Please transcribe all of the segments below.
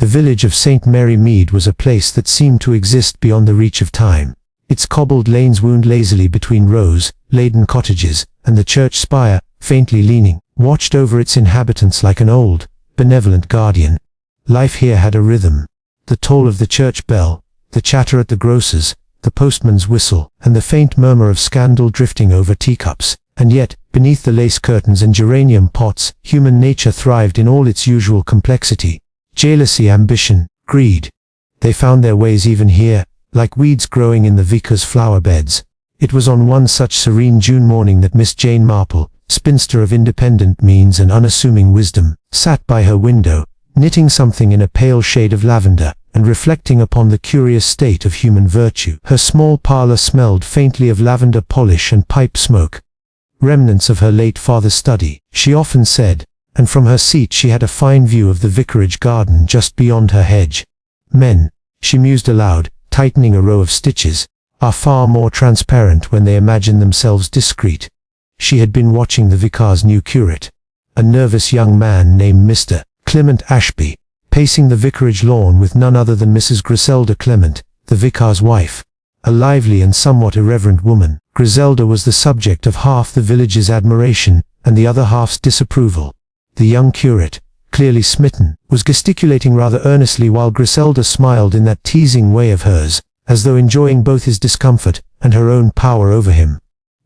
The village of St. Mary Mead was a place that seemed to exist beyond the reach of time. Its cobbled lanes wound lazily between rose-laden cottages, and the church spire, faintly leaning, watched over its inhabitants like an old, benevolent guardian. Life here had a rhythm. The toll of the church bell, the chatter at the grocer's, the postman's whistle, and the faint murmur of scandal drifting over teacups. And yet, beneath the lace curtains and geranium pots, human nature thrived in all its usual complexity. Jealousy, ambition, greed. They found their ways even here, like weeds growing in the vicar's flower beds. It was on one such serene June morning that Miss Jane Marple, spinster of independent means and unassuming wisdom, sat by her window, knitting something in a pale shade of lavender, and reflecting upon the curious state of human virtue. Her small parlour smelled faintly of lavender polish and pipe smoke, remnants of her late father's study, she often said, and from her seat she had a fine view of the vicarage garden just beyond her hedge. Men, she mused aloud, tightening a row of stitches, are far more transparent when they imagine themselves discreet. She had been watching the vicar's new curate, a nervous young man named Mr. Clement Ashby, pacing the vicarage lawn with none other than Mrs. Griselda Clement, the vicar's wife. A lively and somewhat irreverent woman, Griselda was the subject of half the village's admiration, and the other half's disapproval. The young curate, clearly smitten, was gesticulating rather earnestly while Griselda smiled in that teasing way of hers, as though enjoying both his discomfort and her own power over him.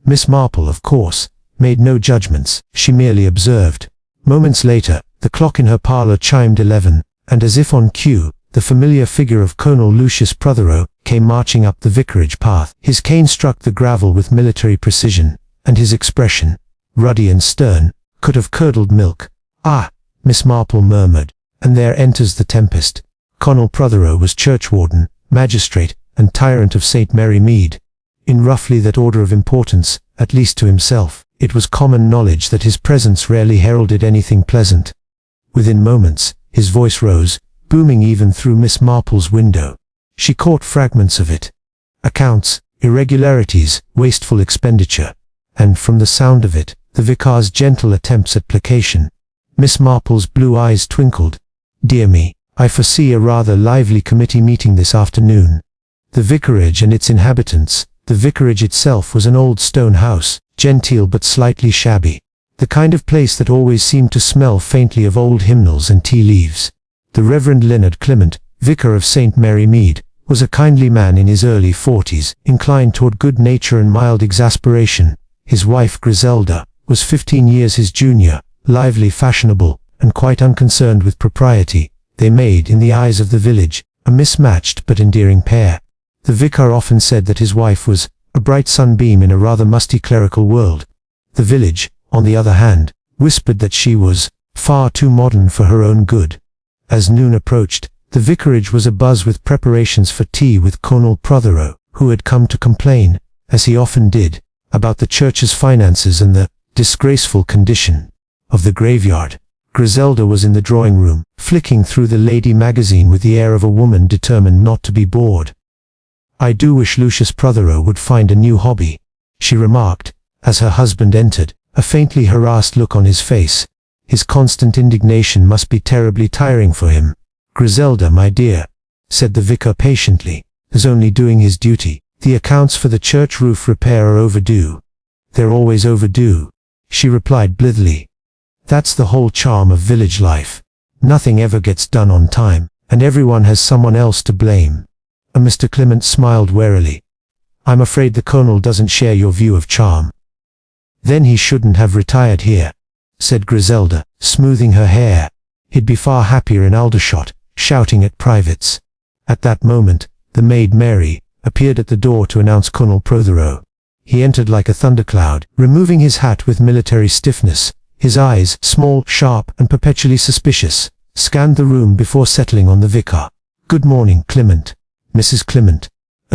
Miss Marple, of course, made no judgments, she merely observed. Moments later, the clock in her parlour chimed 11, and as if on cue, the familiar figure of Colonel Protheroe came marching up the vicarage path. His cane struck the gravel with military precision, and his expression, ruddy and stern, could have curdled milk. "Ah," Miss Marple murmured, "and there enters the tempest." Colonel Protheroe was churchwarden, magistrate, and tyrant of St. Mary Mead. In roughly that order of importance, at least to himself, it was common knowledge that his presence rarely heralded anything pleasant. Within moments, his voice rose, booming even through Miss Marple's window. She caught fragments of it. Accounts, irregularities, wasteful expenditure, and, from the sound of it, the vicar's gentle attempts at placation. Miss Marple's blue eyes twinkled. "Dear me, I foresee a rather lively committee meeting this afternoon." The vicarage and its inhabitants. The vicarage itself was an old stone house, genteel but slightly shabby, the kind of place that always seemed to smell faintly of old hymnals and tea leaves. The Reverend Leonard Clement, vicar of St. Mary Mead, was a kindly man in his early 40s, inclined toward good nature and mild exasperation. His wife Griselda was 15 years his junior, lively, fashionable, and quite unconcerned with propriety. They made, in the eyes of the village, a mismatched but endearing pair. The vicar often said that his wife was a bright sunbeam in a rather musty clerical world. The village, on the other hand, whispered that she was far too modern for her own good. As noon approached, the vicarage was abuzz with preparations for tea with Colonel Protheroe, who had come to complain, as he often did, about the church's finances and the disgraceful condition of the graveyard. Griselda was in the drawing-room, flicking through the lady magazine with the air of a woman determined not to be bored. "I do wish Lucius Protheroe would find a new hobby," she remarked, as her husband entered, a faintly harassed look on his face. "His constant indignation must be terribly tiring for him." "Griselda, my dear," said the vicar patiently, "is only doing his duty. The accounts for the church roof repair are overdue." "They're always overdue," she replied blithely. "That's the whole charm of village life. Nothing ever gets done on time, and everyone has someone else to blame." Mr. Clement smiled warily. "I'm afraid the Colonel doesn't share your view of charm." "Then he shouldn't have retired here," said Griselda, smoothing her hair. "He'd be far happier in Aldershot, shouting at privates." At that moment, the maid Mary appeared at the door to announce Colonel Protheroe. He entered like a thundercloud, removing his hat with military stiffness. His eyes, small, sharp, and perpetually suspicious, scanned the room before settling on the vicar. "Good morning, Clement." "Mrs. Clement."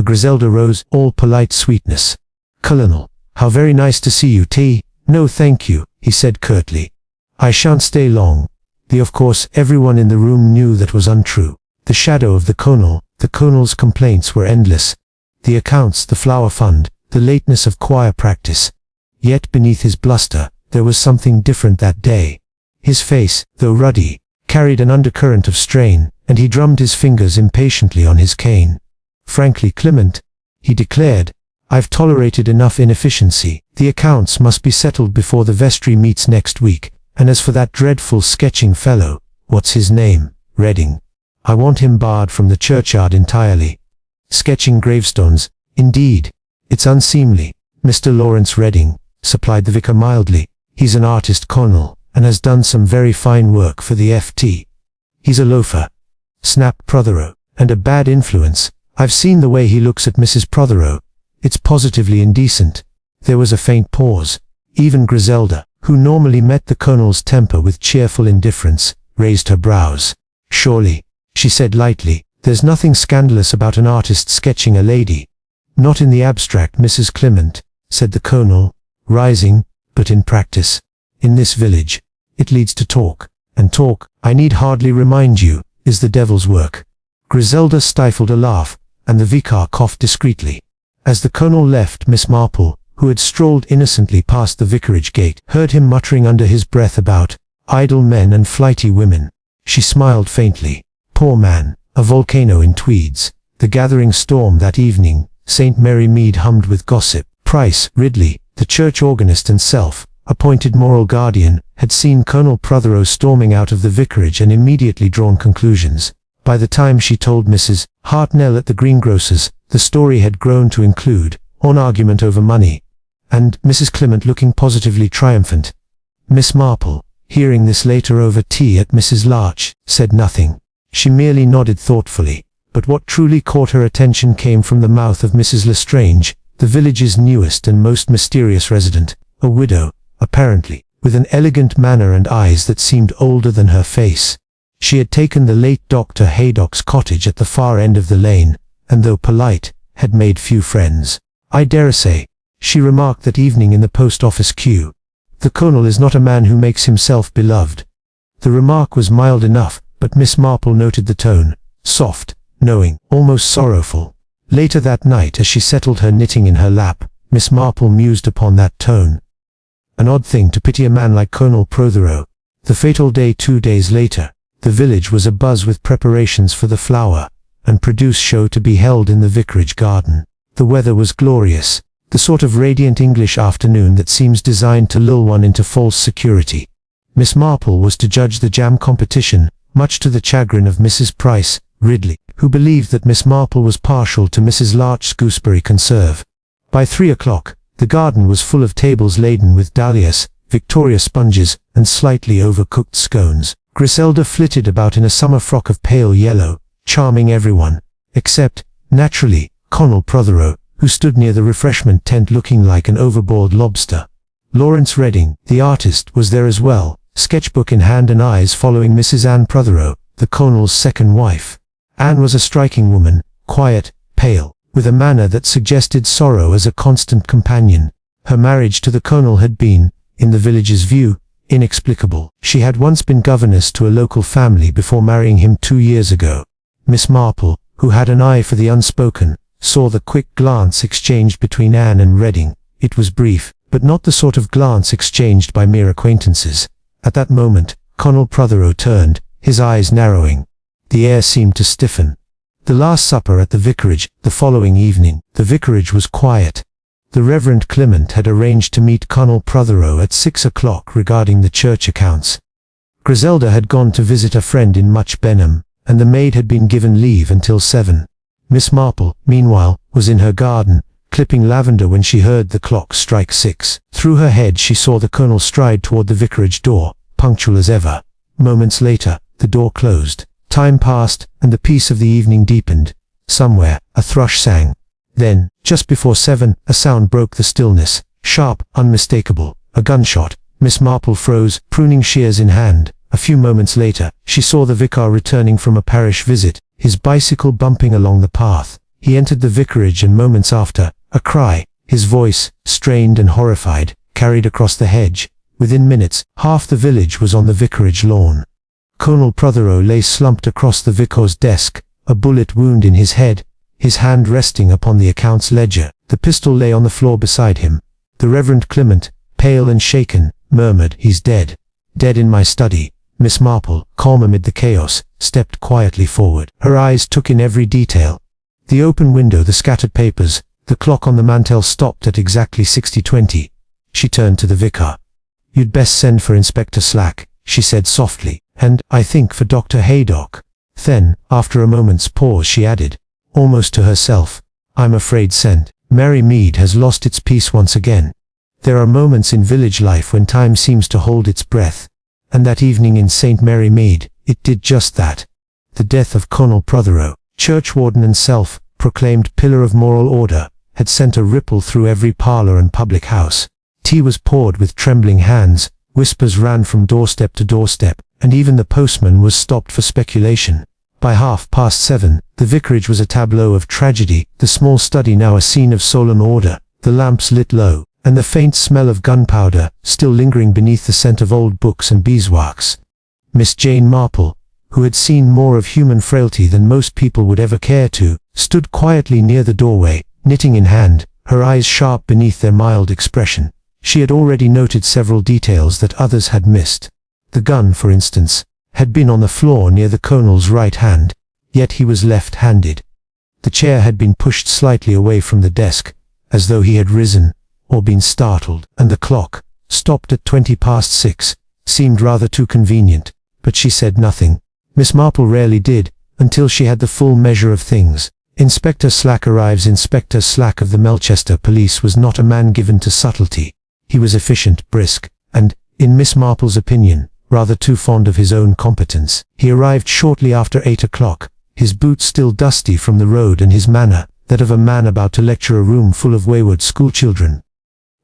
Griselda rose, all polite sweetness. "Colonel, how very nice to see you. Tea?" "No thank you," he said curtly. "I shan't stay long." Of course, everyone in the room knew that was untrue. The shadow of the Colonel's complaints were endless. The accounts, the flower fund, the lateness of choir practice. Yet beneath his bluster, there was something different that day. His face, though ruddy, carried an undercurrent of strain, and he drummed his fingers impatiently on his cane. "Frankly, Clement," he declared, "I've tolerated enough inefficiency. The accounts must be settled before the vestry meets next week, and as for that dreadful sketching fellow, what's his name, Redding, I want him barred from the churchyard entirely. Sketching gravestones, indeed. It's unseemly." "Mr. Lawrence Redding," supplied the vicar mildly. "He's an artist colonel, and has done some very fine work for the FT." "He's a loafer," snapped Protheroe, "and a bad influence. I've seen the way he looks at Mrs. Protheroe. It's positively indecent." There was a faint pause. Even Griselda, who normally met the colonel's temper with cheerful indifference, raised her brows. "Surely," she said lightly, "there's nothing scandalous about an artist sketching a lady." "Not in the abstract, Mrs. Clement," said the colonel, rising, "but in practice. In this village, it leads to talk, and talk, I need hardly remind you, is the devil's work." Griselda stifled a laugh, and the vicar coughed discreetly. As the colonel left, Miss Marple, who had strolled innocently past the vicarage gate, heard him muttering under his breath about idle men and flighty women. She smiled faintly. Poor man, a volcano in tweeds. The gathering storm that evening, St. Mary Mead hummed with gossip. Price Ridley, the church organist and self-appointed moral guardian, had seen Colonel Protheroe storming out of the vicarage and immediately drawn conclusions. By the time she told Mrs. Hartnell at the greengrocer's, the story had grown to include an argument over money, and Mrs. Clement looking positively triumphant. Miss Marple, hearing this later over tea at Mrs. Larch, said nothing. She merely nodded thoughtfully, but what truly caught her attention came from the mouth of Mrs. Lestrange, the village's newest and most mysterious resident, a widow, apparently, with an elegant manner and eyes that seemed older than her face. She had taken the late Dr. Haydock's cottage at the far end of the lane, and though polite, had made few friends. "I dare say," she remarked that evening in the post-office queue, "the colonel is not a man who makes himself beloved." The remark was mild enough, but Miss Marple noted the tone, soft, knowing, almost sorrowful. Later that night, as she settled her knitting in her lap, Miss Marple mused upon that tone. An odd thing to pity a man like Colonel Protheroe. The fatal day 2 days later, the village was abuzz with preparations for the flower and produce show to be held in the vicarage garden. The weather was glorious, the sort of radiant English afternoon that seems designed to lull one into false security. Miss Marple was to judge the jam competition, much to the chagrin of Mrs. Price Ridley, who believed that Miss Marple was partial to Mrs. Larch's gooseberry conserve. By 3 o'clock, the garden was full of tables laden with dahlias, Victoria sponges, and slightly overcooked scones. Griselda flitted about in a summer frock of pale yellow, charming everyone, except, naturally, Colonel Protheroe, who stood near the refreshment tent looking like an overboard lobster. Lawrence Redding, the artist, was there as well, sketchbook in hand and eyes following Mrs. Anne Protheroe, the colonel's second wife. Anne was a striking woman, quiet, pale, with a manner that suggested sorrow as a constant companion. Her marriage to the colonel had been, in the village's view, inexplicable. She had once been governess to a local family before marrying him 2 years ago. Miss Marple, who had an eye for the unspoken, saw the quick glance exchanged between Anne and Redding. It was brief, but not the sort of glance exchanged by mere acquaintances. At that moment, Colonel Protheroe turned, his eyes narrowing. The air seemed to stiffen. The Last Supper at the vicarage, the following evening. The vicarage was quiet. The Reverend Clement had arranged to meet Colonel Protheroe at 6 o'clock regarding the church accounts. Griselda had gone to visit a friend in Much Benham, and the maid had been given leave until 7. Miss Marple, meanwhile, was in her garden, clipping lavender when she heard the clock strike 6. Through her head she saw the colonel stride toward the vicarage door, punctual as ever. Moments later, the door closed. Time passed, and the peace of the evening deepened. Somewhere, a thrush sang. Then, just before 7, a sound broke the stillness, sharp, unmistakable, a gunshot. Miss Marple froze, pruning shears in hand. A few moments later, she saw the vicar returning from a parish visit, his bicycle bumping along the path. He entered the vicarage and moments after, a cry, his voice, strained and horrified, carried across the hedge. Within minutes, half the village was on the vicarage lawn. Colonel Protheroe lay slumped across the vicar's desk, a bullet wound in his head, his hand resting upon the accounts ledger. The pistol lay on the floor beside him. The Reverend Clement, pale and shaken, murmured, "He's dead. Dead in my study. Miss Marple, calm amid the chaos, stepped quietly forward. Her eyes took in every detail. The open window, the scattered papers, the clock on the mantel stopped at exactly 60:20. She turned to the vicar. "You'd best send for Inspector Slack," she said softly, "and, I think, for Dr. Haydock." Then, after a moment's pause, she added, almost to herself, "I'm afraid St. Mary Mead has lost its peace once again. There are moments in village life when time seems to hold its breath, and that evening in St. Mary Mead, it did just that. The death of Colonel Protheroe, churchwarden and self-proclaimed pillar of moral order, had sent a ripple through every parlour and public house. Tea was poured with trembling hands, whispers ran from doorstep to doorstep, and even the postman was stopped for speculation. By 7:30, the vicarage was a tableau of tragedy, the small study now a scene of solemn order, the lamps lit low, and the faint smell of gunpowder still lingering beneath the scent of old books and beeswax. Miss Jane Marple, who had seen more of human frailty than most people would ever care to, stood quietly near the doorway, knitting in hand, her eyes sharp beneath their mild expression. She had already noted several details that others had missed. The gun, for instance, had been on the floor near the colonel's right hand, yet he was left-handed. The chair had been pushed slightly away from the desk, as though he had risen, or been startled, and the clock, stopped at 6:20, seemed rather too convenient, but she said nothing. Miss Marple rarely did, until she had the full measure of things. Inspector Slack arrives. Inspector Slack of the Melchester Police was not a man given to subtlety. He was efficient, brisk, and, in Miss Marple's opinion, rather too fond of his own competence. He arrived shortly after 8 o'clock, his boots still dusty from the road and his manner, that of a man about to lecture a room full of wayward schoolchildren.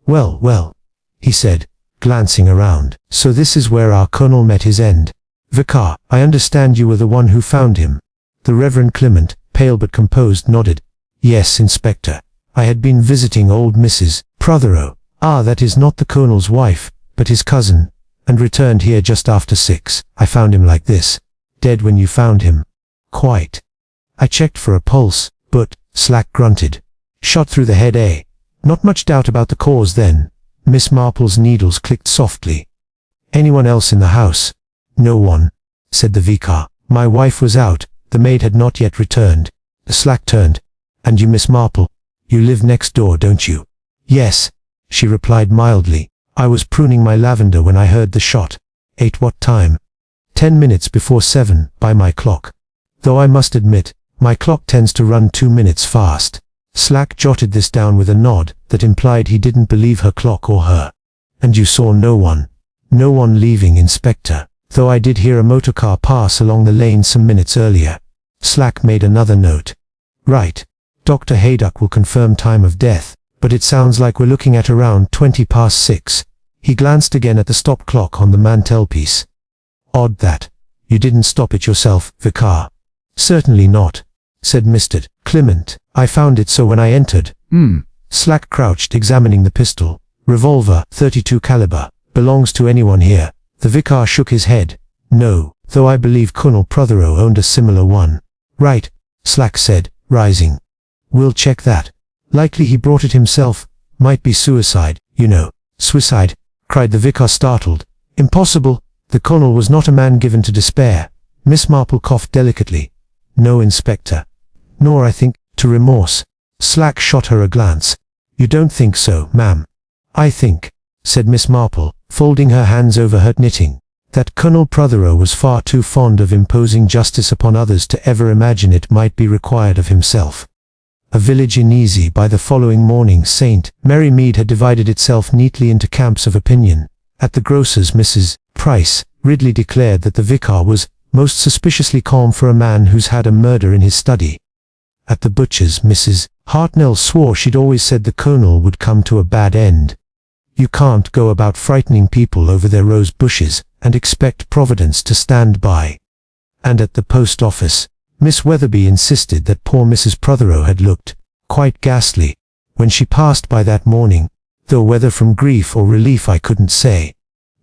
"Well, well," he said, glancing around, "so this is where our colonel met his end. Vicar, I understand you were the one who found him." The Reverend Clement, pale but composed, nodded. "Yes, Inspector. I had been visiting old Mrs. Protheroe, that is not the colonel's wife, but his cousin, and returned here just after 6. I found him like this." "Dead when you found him?" "Quite. I checked for a pulse, but," Slack grunted, "shot through the head, eh? Not much doubt about the cause then." Miss Marple's needles clicked softly. "Anyone else in the house?" "No one," said the vicar. "My wife was out, the maid had not yet returned." Slack turned. "And you, Miss Marple? You live next door, don't you?" "Yes," she replied mildly. "I was pruning my lavender when I heard the shot." "8 what time?" 10 minutes before 7, by my clock. Though I must admit, my clock tends to run 2 minutes fast." Slack jotted this down with a nod that implied he didn't believe her clock or her. "And you saw no one?" "No one leaving, Inspector, though I did hear a motorcar pass along the lane some minutes earlier." Slack made another note. "Right. Dr. Haydock will confirm time of death, but it sounds like we're looking at around 6:20. He glanced again at the stop clock on the mantelpiece. "Odd that you didn't stop it yourself, Vicar." "Certainly not," said Mr. Clement. "I found it so when I entered." Slack crouched, examining the pistol. "Revolver, 32 caliber. Belongs to anyone here?" The vicar shook his head. "No, though I believe Colonel Protheroe owned a similar one." "Right," Slack said, rising. "We'll check that. Likely he brought it himself. Might be suicide, you know." "Suicide?" cried the vicar, startled. "Impossible. The colonel was not a man given to despair." Miss Marple coughed delicately. "No, Inspector. Nor, I think, to remorse." Slack shot her a glance. "You don't think so, ma'am?" "I think," said Miss Marple, folding her hands over her knitting, "that Colonel Protheroe was far too fond of imposing justice upon others to ever imagine it might be required of himself." A village uneasy. By the following morning, St. Mary Mead had divided itself neatly into camps of opinion. At the grocer's, Mrs. Price Ridley declared that the vicar was most suspiciously calm for a man who's had a murder in his study. At the butcher's, Mrs. Hartnell swore she'd always said the colonel would come to a bad end. You can't go about frightening people over their rose bushes and expect Providence to stand by. And at the post office, Miss Weatherby insisted that poor Mrs. Protheroe had looked quite ghastly when she passed by that morning, though whether from grief or relief I couldn't say.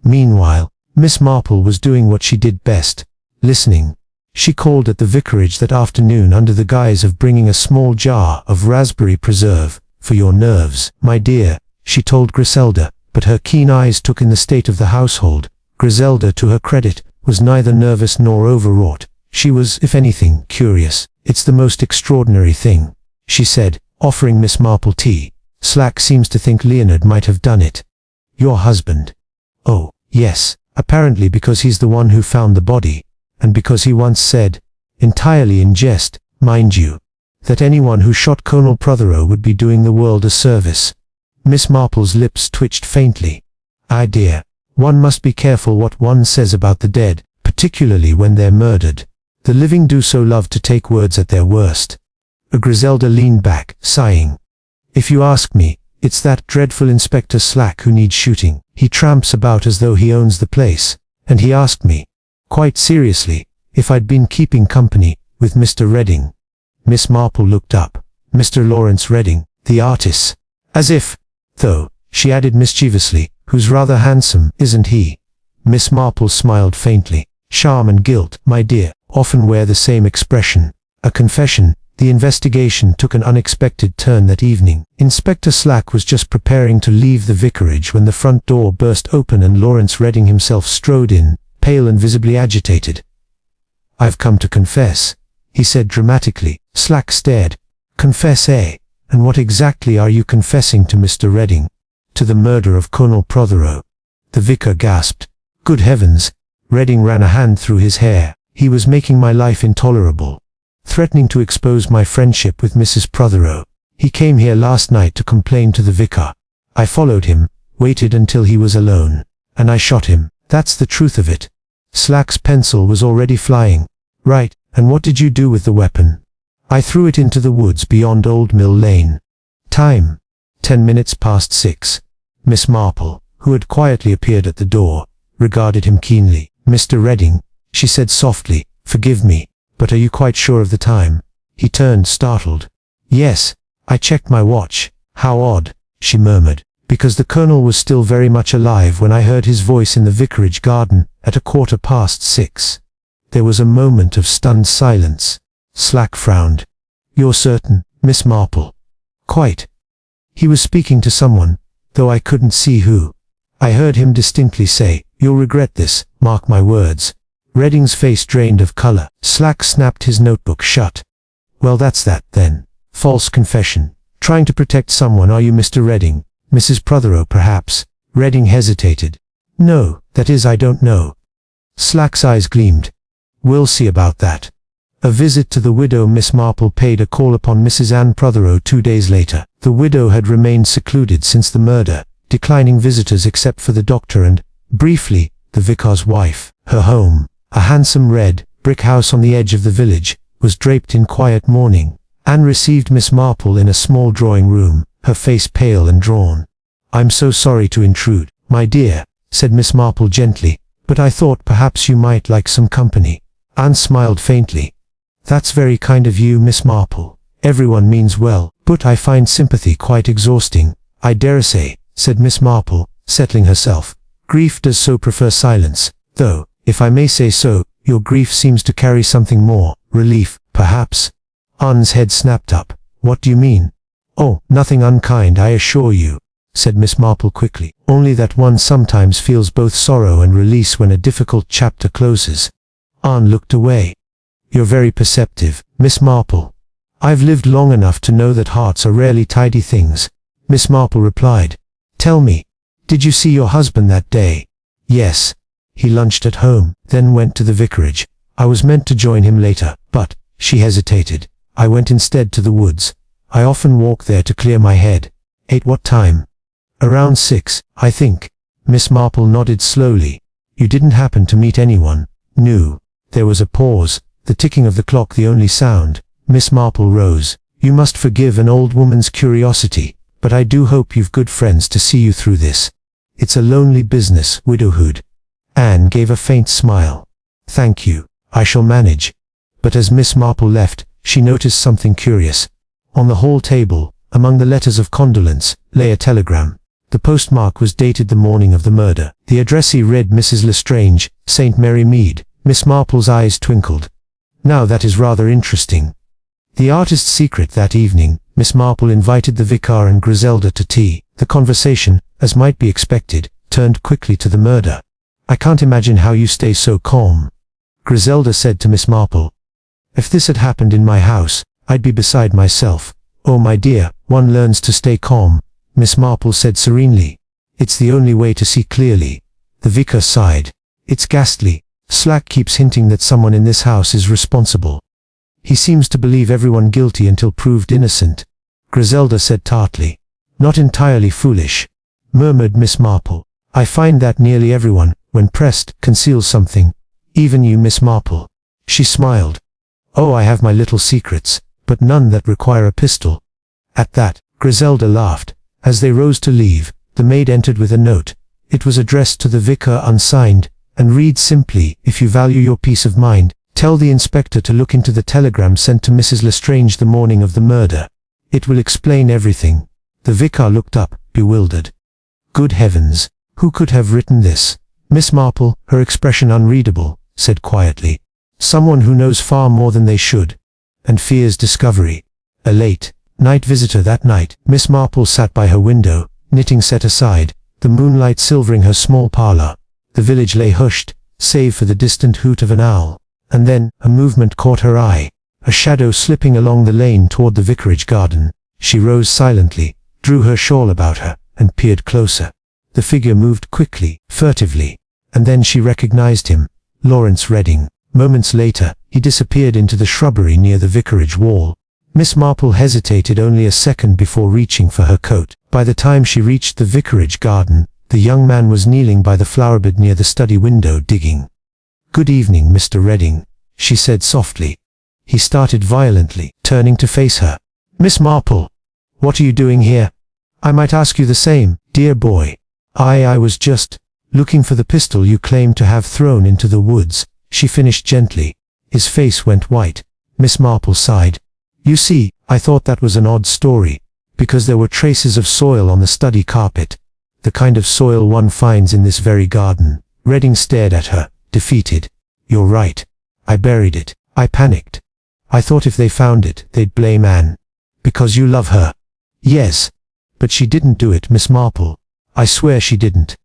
Meanwhile, Miss Marple was doing what she did best, listening. She called at the vicarage that afternoon under the guise of bringing a small jar of raspberry preserve, "for your nerves, my dear," she told Griselda, but her keen eyes took in the state of the household. Griselda, to her credit, was neither nervous nor overwrought. She was, if anything, curious. "It's the most extraordinary thing," she said, offering Miss Marple tea. "Slack seems to think Leonard might have done it." "Your husband?" "Oh, yes, apparently because he's the one who found the body, and because he once said, entirely in jest, mind you, that anyone who shot Colonel Protheroe would be doing the world a service." Miss Marple's lips twitched faintly. "Ah dear, one must be careful what one says about the dead, particularly when they're murdered. The living do so love to take words at their worst." Griselda leaned back, sighing. "If you ask me, it's that dreadful Inspector Slack who needs shooting. He tramps about as though he owns the place, and he asked me, quite seriously, if I'd been keeping company with Mr. Redding." Miss Marple looked up. "Mr. Lawrence Redding, the artist? As if, though," she added mischievously, "who's rather handsome, isn't he?" Miss Marple smiled faintly. "Charm and guilt, my dear, often wear the same expression." A confession. The investigation took an unexpected turn that evening. Inspector Slack was just preparing to leave the vicarage when the front door burst open and Lawrence Redding himself strode in, pale and visibly agitated. "I've come to confess," he said dramatically. Slack stared. "Confess, eh? And what exactly are you confessing to, Mr. Redding?" "To the murder of Colonel Protheroe." The vicar gasped. "Good heavens!" Redding ran a hand through his hair. "He was making my life intolerable, threatening to expose my friendship with Mrs. Protheroe. He came here last night to complain to the vicar. I followed him, waited until he was alone, and I shot him. That's the truth of it." Slack's pencil was already flying. "Right, and what did you do with the weapon?" "I threw it into the woods beyond Old Mill Lane." "Time?" 10 minutes past 6. Miss Marple, who had quietly appeared at the door, regarded him keenly. "Mr. Redding," she said softly, "forgive me, but are you quite sure of the time?" He turned, startled. "Yes, I checked my watch." "How odd," she murmured, "because the Colonel was still very much alive when I heard his voice in the vicarage garden at 6:15. There was a moment of stunned silence. Slack frowned. "You're certain, Miss Marple?" "Quite. He was speaking to someone, though I couldn't see who. I heard him distinctly say, 'You'll regret this, mark my words.'" Redding's face drained of color. Slack snapped his notebook shut. "Well, that's that, then. False confession. Trying to protect someone, are you, Mr. Redding? Mrs. Protheroe, perhaps?" Redding hesitated. "No, that is, I don't know." Slack's eyes gleamed. "We'll see about that." A visit to the widow. Miss Marple paid a call upon Mrs. Anne Protheroe 2 days later. The widow had remained secluded since the murder, declining visitors except for the doctor and, briefly, the vicar's wife. Her home, a handsome red brick house on the edge of the village, was draped in quiet mourning. Anne received Miss Marple in a small drawing room, her face pale and drawn. "I'm so sorry to intrude, my dear," said Miss Marple gently, "but I thought perhaps you might like some company." Anne smiled faintly. "That's very kind of you, Miss Marple. Everyone means well, but I find sympathy quite exhausting." "I dare say," said Miss Marple, settling herself. "Grief does so prefer silence, though, if I may say so, your grief seems to carry something more, relief, perhaps." Anne's head snapped up. "What do you mean?" "Oh, nothing unkind, I assure you," said Miss Marple quickly. "Only that one sometimes feels both sorrow and release when a difficult chapter closes." Anne looked away. "You're very perceptive, Miss Marple. I've lived long enough to know that hearts are rarely tidy things." Miss Marple replied. "Tell me, did you see your husband that day?" "Yes. He lunched at home, then went to the vicarage. I was meant to join him later, but," she hesitated, "I went instead to the woods. I often walk there to clear my head." "At what time?" "Around 6, I think." Miss Marple nodded slowly. "You didn't happen to meet anyone?" "No." There was a pause, the ticking of the clock the only sound. Miss Marple rose. "You must forgive an old woman's curiosity, but I do hope you've good friends to see you through this. It's a lonely business, widowhood." Anne gave a faint smile. "Thank you, I shall manage." But as Miss Marple left, she noticed something curious. On the hall table, among the letters of condolence, lay a telegram. The postmark was dated the morning of the murder. The addressee read Mrs. Lestrange, St. Mary Mead. Miss Marple's eyes twinkled. "Now that is rather interesting." The artist's secret. That evening, Miss Marple invited the vicar and Griselda to tea. The conversation, as might be expected, turned quickly to the murder. I can't imagine how you stay so calm." Griselda said to Miss Marple. "If this had happened in my house, I'd be beside myself." "Oh my dear, one learns to stay calm," Miss Marple said serenely. "It's the only way to see clearly." The vicar sighed. "It's ghastly. Slack keeps hinting that someone in this house is responsible. He seems to believe everyone guilty until proved innocent," Griselda said tartly. "Not entirely foolish," murmured Miss Marple. "I find that nearly everyone, when pressed, conceals something. Even you, Miss Marple." She smiled. "Oh, I have my little secrets, but none that require a pistol." At that, Griselda laughed. As they rose to leave, the maid entered with a note. It was addressed to the vicar unsigned, and read simply, "If you value your peace of mind, tell the inspector to look into the telegram sent to Mrs. Lestrange the morning of the murder. It will explain everything." The vicar looked up, bewildered. "Good heavens, who could have written this?" Miss Marple, her expression unreadable, said quietly, "Someone who knows far more than they should, and fears discovery." A late night visitor that night. Miss Marple sat by her window, knitting set aside, the moonlight silvering her small parlor. The village lay hushed, save for the distant hoot of an owl. And then, a movement caught her eye, a shadow slipping along the lane toward the vicarage garden. She rose silently, drew her shawl about her, and peered closer. The figure moved quickly, furtively, and then she recognized him, Lawrence Redding. Moments later, he disappeared into the shrubbery near the vicarage wall. Miss Marple hesitated only a second before reaching for her coat. By the time she reached the vicarage garden, the young man was kneeling by the flowerbed near the study window digging. "Good evening, Mr. Redding," she said softly. He started violently, turning to face her. "Miss Marple, what are you doing here?" "I might ask you the same, dear boy. I was just looking for the pistol you claim to have thrown into the woods," she finished gently. His face went white. Miss Marple sighed. "You see, I thought that was an odd story, because there were traces of soil on the study carpet. The kind of soil one finds in this very garden." Redding stared at her, defeated. "You're right. I buried it. I panicked. I thought if they found it, they'd blame Anne. Because you love her." "Yes. But she didn't do it, Miss Marple. I swear she didn't."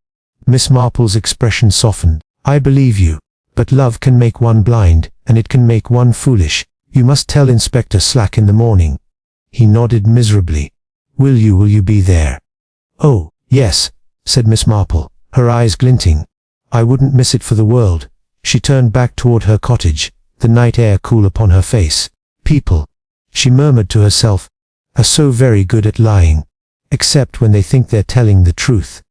Miss Marple's expression softened. "I believe you. But love can make one blind, and it can make one foolish. You must tell Inspector Slack in the morning." He nodded miserably. Will you be there?" "Oh, yes," said Miss Marple, her eyes glinting. "I wouldn't miss it for the world." She turned back toward her cottage, the night air cool upon her face. "People," she murmured to herself, "are so very good at lying. Except when they think they're telling the truth."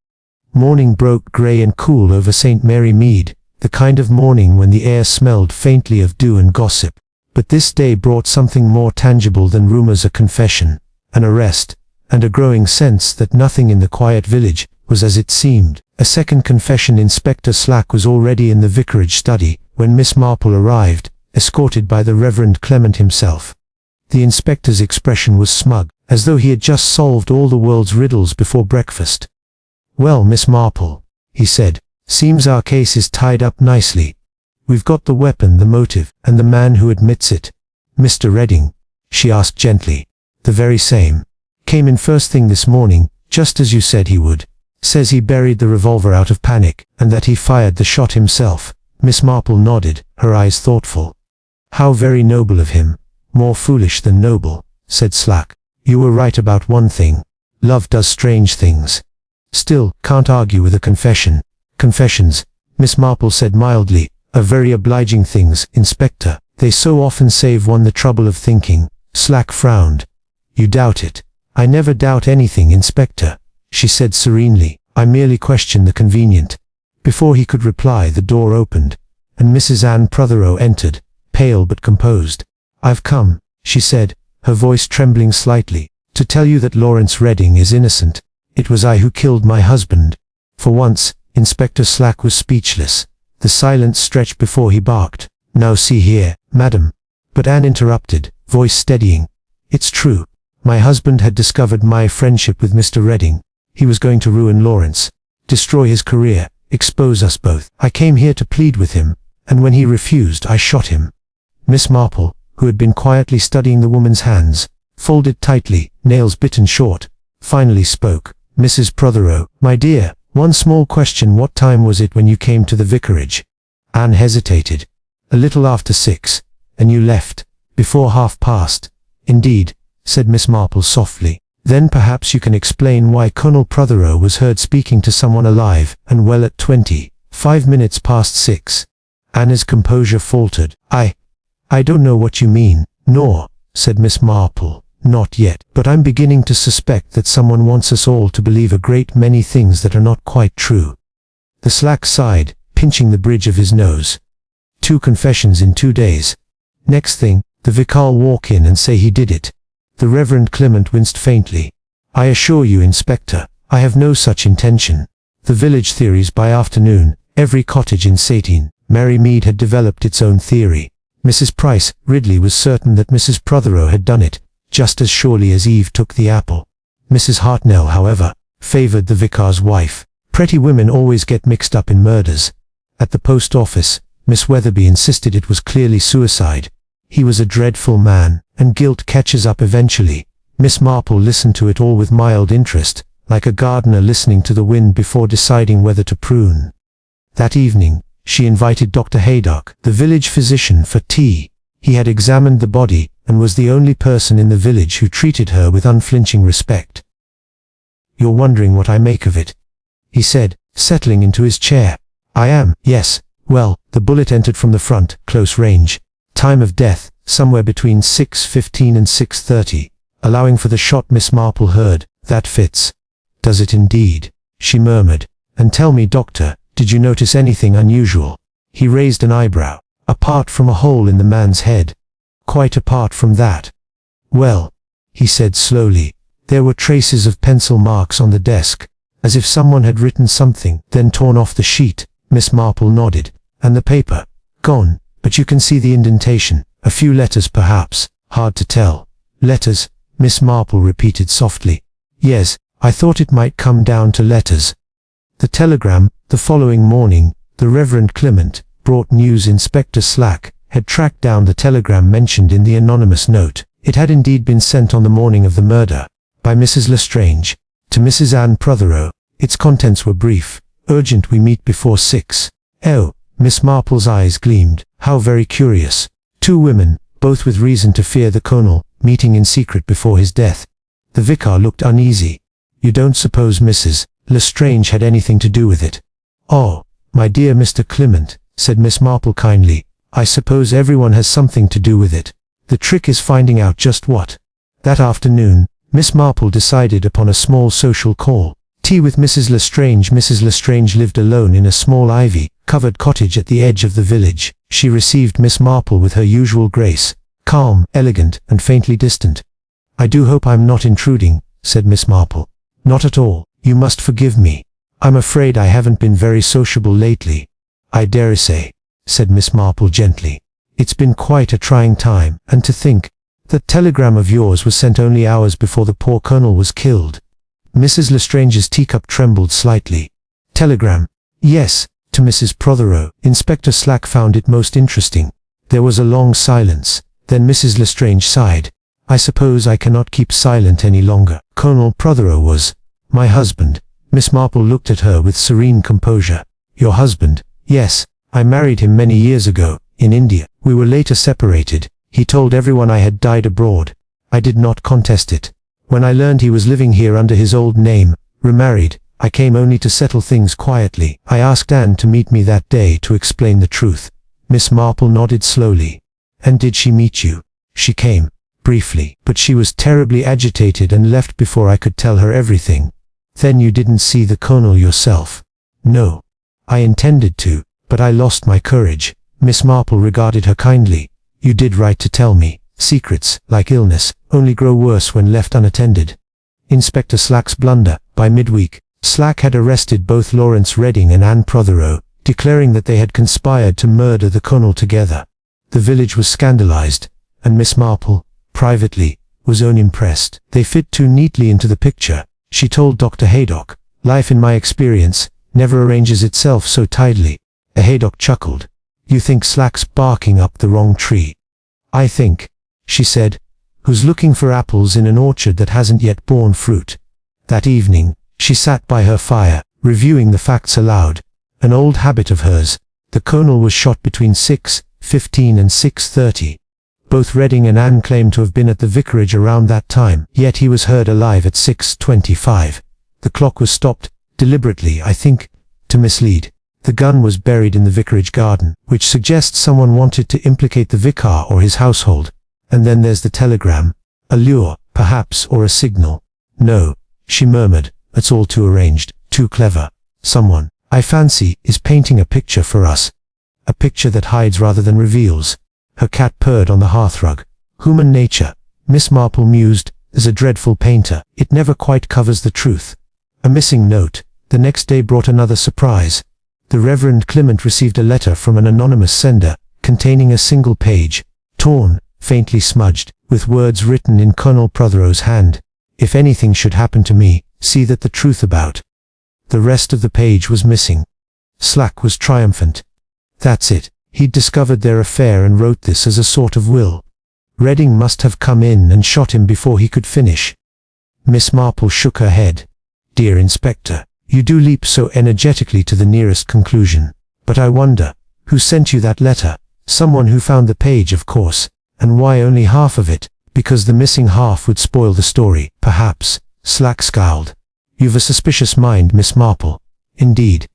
Morning broke grey and cool over St. Mary Mead, the kind of morning when the air smelled faintly of dew and gossip. But this day brought something more tangible than rumors: a confession, an arrest, and a growing sense that nothing in the quiet village was as it seemed. A second confession. Inspector Slack was already in the vicarage study when Miss Marple arrived, escorted by the Reverend Clement himself. The inspector's expression was smug, as though he had just solved all the world's riddles before breakfast. "Well, Miss Marple," he said, "seems our case is tied up nicely. We've got the weapon, the motive, and the man who admits it." "Mr. Redding?" she asked gently. "The very same. Came in first thing this morning, just as you said he would. Says he buried the revolver out of panic, and that he fired the shot himself." Miss Marple nodded, her eyes thoughtful. "How very noble of him. More foolish than noble," said Slack. "You were right about one thing. Love does strange things. Still, can't argue with a confession." "Confessions," Miss Marple said mildly, "are very obliging things, Inspector. They so often save one the trouble of thinking." Slack frowned. "You doubt it." "I never doubt anything, Inspector," she said serenely. "I merely question the convenient." Before he could reply, the door opened, and Mrs. Anne Protheroe entered, pale but composed. "I've come," she said, her voice trembling slightly, "to tell you that Lawrence Redding is innocent. It was I who killed my husband." For once, Inspector Slack was speechless. The silence stretched before he barked, "Now see here, madam." But Anne interrupted, voice steadying. "It's true. My husband had discovered my friendship with Mr. Redding. He was going to ruin Lawrence, destroy his career, expose us both. I came here to plead with him, and when he refused, I shot him." Miss Marple, who had been quietly studying the woman's hands, folded tightly, nails bitten short, finally spoke. "Mrs. Protheroe, my dear, One small question: what time was it when you came to the vicarage? Anne hesitated. A little after 6, and you left before 5:30. Indeed, said Miss Marple softly. Then perhaps you can explain why Colonel Protheroe was heard speaking to someone alive and well at 25 minutes past 6. Anne's composure faltered. I don't know what you mean, nor, said Miss Marple, not yet, but I'm beginning to suspect that someone wants us all to believe a great many things that are not quite true. The Slack sighed, pinching the bridge of his nose. 2 confessions in 2 days. Next thing, the vicar walk in and say he did it. The Reverend Clement winced faintly. I assure you, Inspector, I have no such intention. The village theories by afternoon, every cottage in Satin, Mary Mead had developed its own theory. Mrs. Price Ridley was certain that Mrs. Protheroe had done it, just as surely as Eve took the apple. Mrs. Hartnell, however, favored the vicar's wife. Pretty women always get mixed up in murders. At the post office, Miss Weatherby insisted it was clearly suicide. He was a dreadful man, and guilt catches up eventually. Miss Marple listened to it all with mild interest, like a gardener listening to the wind before deciding whether to prune. That evening, she invited Dr. Haydock, the village physician, for tea. He had examined the body, and was the only person in the village who treated her with unflinching respect. You're wondering what I make of it, he said, settling into his chair. I am, yes. Well, the bullet entered from the front, close range. Time of death, somewhere between 6:15 and 6:30, allowing for the shot Miss Marple heard. That fits. Does it indeed? She murmured. And tell me, doctor, did you notice anything unusual? He raised an eyebrow. Apart from a hole in the man's head. Quite apart from that. Well, he said slowly, there were traces of pencil marks on the desk, as if someone had written something, then torn off the sheet. Miss Marple nodded. And the paper? Gone, but you can see the indentation. A few letters perhaps, hard to tell. Letters, Miss Marple repeated softly. Yes, I thought it might come down to letters. The telegram, the following morning, the Reverend Clement, brought news. Inspector Slack had tracked down the telegram mentioned in the anonymous note. It had indeed been sent on the morning of the murder, by Mrs. Lestrange, to Mrs. Anne Protheroe. Its contents were brief. Urgent, we meet before 6. Oh, Miss Marple's eyes gleamed. How very curious. 2 women, both with reason to fear the Colonel, meeting in secret before his death. The vicar looked uneasy. You don't suppose Mrs. Lestrange had anything to do with it? Oh, my dear Mr. Clement, said Miss Marple kindly, I suppose everyone has something to do with it. The trick is finding out just what. That afternoon, Miss Marple decided upon a small social call. Tea with Mrs. Lestrange. Mrs. Lestrange lived alone in a small ivy-covered cottage at the edge of the village. She received Miss Marple with her usual grace, calm, elegant, and faintly distant. I do hope I'm not intruding, said Miss Marple. Not at all. You must forgive me. I'm afraid I haven't been very sociable lately. I dare say, said Miss Marple gently. It's been quite a trying time, and to think, that telegram of yours was sent only hours before the poor Colonel was killed. Mrs. Lestrange's teacup trembled slightly. Telegram? Yes, to Mrs. Protheroe. Inspector Slack found it most interesting. There was a long silence. Then Mrs. Lestrange sighed. I suppose I cannot keep silent any longer. Colonel Protheroe was my husband. Miss Marple looked at her with serene composure. Your husband? Yes, I married him many years ago, in India. We were later separated. He told everyone I had died abroad. I did not contest it. When I learned he was living here under his old name, remarried, I came only to settle things quietly. I asked Anne to meet me that day to explain the truth. Miss Marple nodded slowly. And did she meet you? She came, briefly, but she was terribly agitated and left before I could tell her everything. Then you didn't see the Colonel yourself? No. I intended to, but I lost my courage. Miss Marple regarded her kindly. You did right to tell me. Secrets, like illness, only grow worse when left unattended. Inspector Slack's blunder. By midweek, Slack had arrested both Lawrence Redding and Anne Protheroe, declaring that they had conspired to murder the Colonel together. The village was scandalized, and Miss Marple, privately, was unimpressed. They fit too neatly into the picture, she told Dr. Haydock. Life, in my experience, never arranges itself so tidily. Haydock chuckled. You think Slack's barking up the wrong tree? I think, she said, who's looking for apples in an orchard that hasn't yet borne fruit. That evening, she sat by her fire, reviewing the facts aloud. An old habit of hers. The Colonel was shot between 6:15 and 6:30. Both Reading and Anne claimed to have been at the vicarage around that time, yet he was heard alive at 6:25. The clock was stopped, deliberately, I think, to mislead. The gun was buried in the vicarage garden, which suggests someone wanted to implicate the vicar or his household. And then there's the telegram. A lure, perhaps, or a signal. No, she murmured, it's all too arranged, too clever. Someone, I fancy, is painting a picture for us. A picture that hides rather than reveals. Her cat purred on the hearthrug. Human nature, Miss Marple mused, is a dreadful painter. It never quite covers the truth. A missing note. The next day brought another surprise. The Reverend Clement received a letter from an anonymous sender, containing a single page, torn, faintly smudged, with words written in Colonel Protheroe's hand. If anything should happen to me, see that the truth about. The rest of the page was missing. Slack was triumphant. That's it. He'd discovered their affair and wrote this as a sort of will. Reading must have come in and shot him before he could finish. Miss Marple shook her head. Dear Inspector, you do leap so energetically to the nearest conclusion. But I wonder, who sent you that letter? Someone who found the page, of course. And why only half of it? Because the missing half would spoil the story, perhaps. Slack scowled. You've a suspicious mind, Miss Marple. Indeed.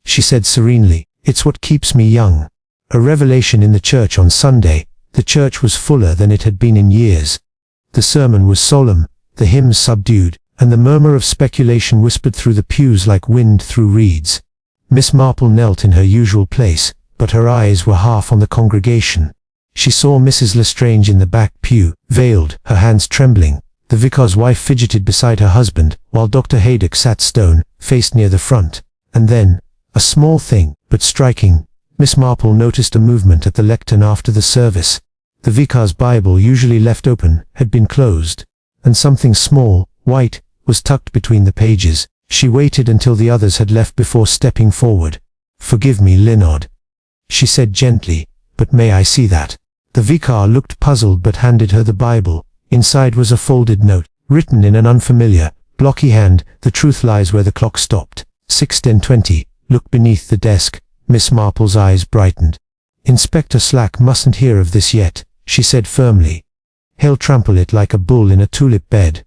She said serenely, it's what keeps me young. A revelation in the church on Sunday. The church was fuller than it had been in years. The sermon was solemn, the hymns subdued, and the murmur of speculation whispered through the pews like wind through reeds. Miss Marple knelt in her usual place, but her eyes were half on the congregation. She saw Mrs. Lestrange in the back pew, veiled, her hands trembling. The vicar's wife fidgeted beside her husband, while Dr. Haydock sat stone, faced near the front. And then, a small thing, but striking, Miss Marple noticed a movement at the lectern after the service. The vicar's Bible, usually left open, had been closed, and something small, white, was tucked between the pages. She waited until the others had left before stepping forward. Forgive me, Linod, she said gently, but may I see that? The vicar looked puzzled but handed her the Bible. Inside was a folded note, written in an unfamiliar, blocky hand. The truth lies where the clock stopped. 6:20. Look beneath the desk. Miss Marple's eyes brightened. Inspector Slack mustn't hear of this yet, she said firmly. He'll trample it like a bull in a tulip bed.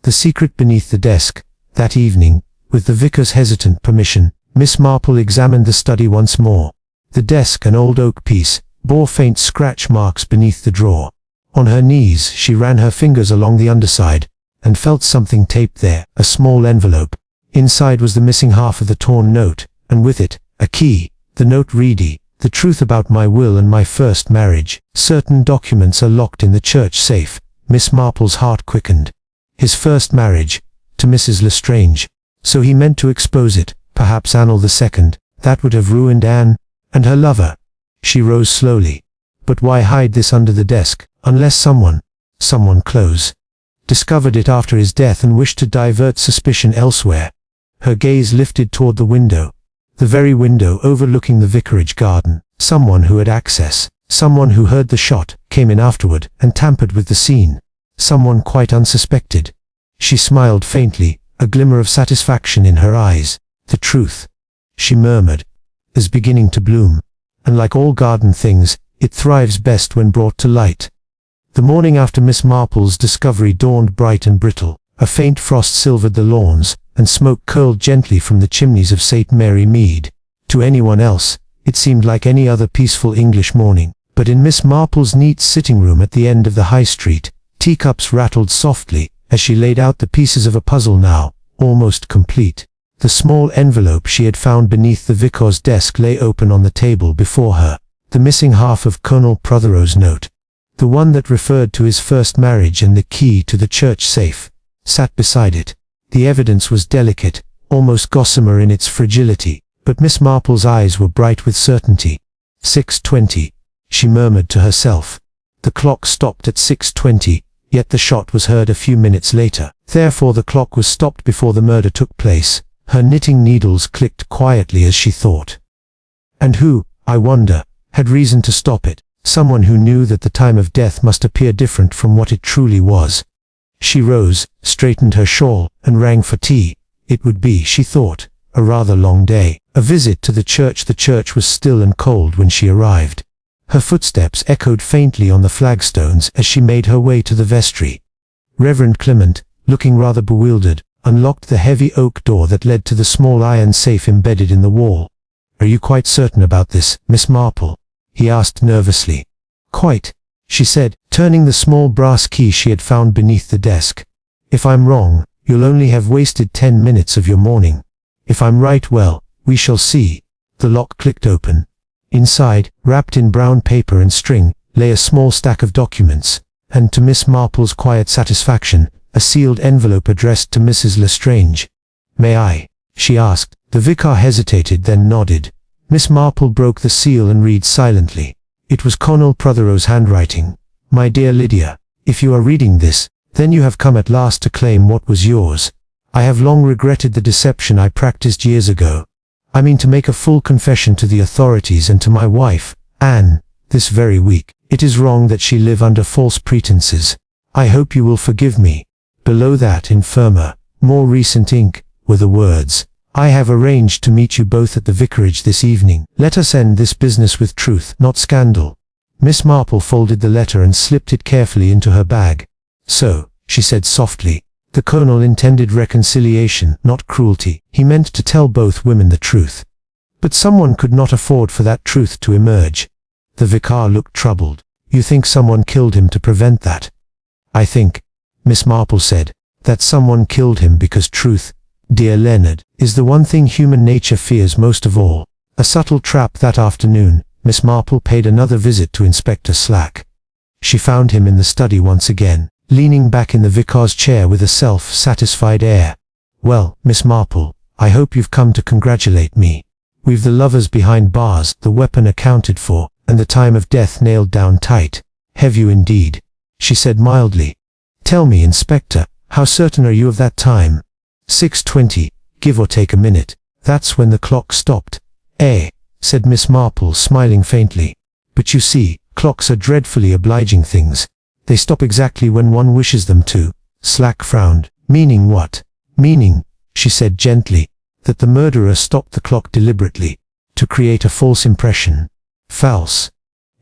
The secret beneath the desk. That evening, with the vicar's hesitant permission, Miss Marple examined the study once more. The desk, an old oak piece, bore faint scratch marks beneath the drawer. On her knees, she ran her fingers along the underside, and felt something taped there, a small envelope. Inside was the missing half of the torn note, and with it, a key. The note read, the truth about my will and my first marriage. Certain documents are locked in the church safe. Miss Marple's heart quickened. His first marriage, to Mrs. Lestrange. So he meant to expose it, perhaps Annal II. That would have ruined Anne, and her lover. She rose slowly. But why hide this under the desk, unless someone close, discovered it after his death and wished to divert suspicion elsewhere? Her gaze lifted toward the window. The very window overlooking the vicarage garden. Someone who had access. Someone who heard the shot, came in afterward, and tampered with the scene. Someone quite unsuspected. She smiled faintly, a glimmer of satisfaction in her eyes. The truth, she murmured, is beginning to bloom. And like all garden things, it thrives best when brought to light. The morning after Miss Marple's discovery dawned bright and brittle. A faint frost silvered the lawns, and smoke curled gently from the chimneys of St. Mary Mead. To anyone else, it seemed like any other peaceful English morning. But in Miss Marple's neat sitting room at the end of the high street, teacups rattled softly, as she laid out the pieces of a puzzle now, almost complete. The small envelope she had found beneath the vicar's desk lay open on the table before her. The missing half of Colonel Protheroe's note, the one that referred to his first marriage, and the key to the church safe, sat beside it. The evidence was delicate, almost gossamer in its fragility, but Miss Marple's eyes were bright with certainty. 6:20, she murmured to herself. The clock stopped at 6:20, yet the shot was heard a few minutes later. Therefore the clock was stopped before the murder took place. Her knitting needles clicked quietly as she thought. And who, I wonder, had reason to stop it? Someone who knew that the time of death must appear different from what it truly was. She rose, straightened her shawl, and rang for tea. It would be, she thought, A rather long day. A visit to the church. The church was still and cold when she arrived. Her footsteps echoed faintly on the flagstones as she made her way to the vestry. Reverend Clement, looking rather bewildered, unlocked the heavy oak door that led to the small iron safe embedded in the wall. "Are you quite certain about this, Miss Marple?" he asked nervously. "Quite," she said, turning the small brass key she had found beneath the desk. "If I'm wrong, you'll only have wasted 10 minutes of your morning. If I'm right, well, we shall see." The lock clicked open. Inside, wrapped in brown paper and string, lay a small stack of documents, and to Miss Marple's quiet satisfaction, a sealed envelope addressed to Mrs. Lestrange. "May I?" she asked. The vicar hesitated, then nodded. Miss Marple broke the seal and read silently. It was Colonel Protheroe's handwriting. "My dear Lydia, if you are reading this, then you have come at last to claim what was yours. I have long regretted the deception I practiced years ago. I mean to make a full confession to the authorities and to my wife, Anne, this very week. It is wrong that she live under false pretenses. I hope you will forgive me." Below that, in firmer, more recent ink, were the words, "I have arranged to meet you both at the vicarage this evening. Let us end this business with truth, not scandal." Miss Marple folded the letter and slipped it carefully into her bag. "So," she said softly, "the Colonel intended reconciliation, not cruelty. He meant to tell both women the truth. But someone could not afford for that truth to emerge." The vicar looked troubled. "You think someone killed him to prevent that?" "I think," Miss Marple said, "that someone killed him because truth, dear Leonard, is the one thing human nature fears most of all." A subtle trap. That afternoon, Miss Marple paid another visit to Inspector Slack. She found him in the study once again, leaning back in the vicar's chair with a self-satisfied air. "Well, Miss Marple, I hope you've come to congratulate me. We've the lovers behind bars, the weapon accounted for, and the time of death nailed down tight." "Have you indeed?" she said mildly. "Tell me, Inspector, how certain are you of that time?" 6:20, give or take a minute. That's when the clock stopped. "Eh?" said Miss Marple, smiling faintly. "But you see, clocks are dreadfully obliging things. They stop exactly when one wishes them to." Slack frowned. "Meaning what?" "Meaning," she said gently, "that the murderer stopped the clock deliberately, to create a false impression." "False?"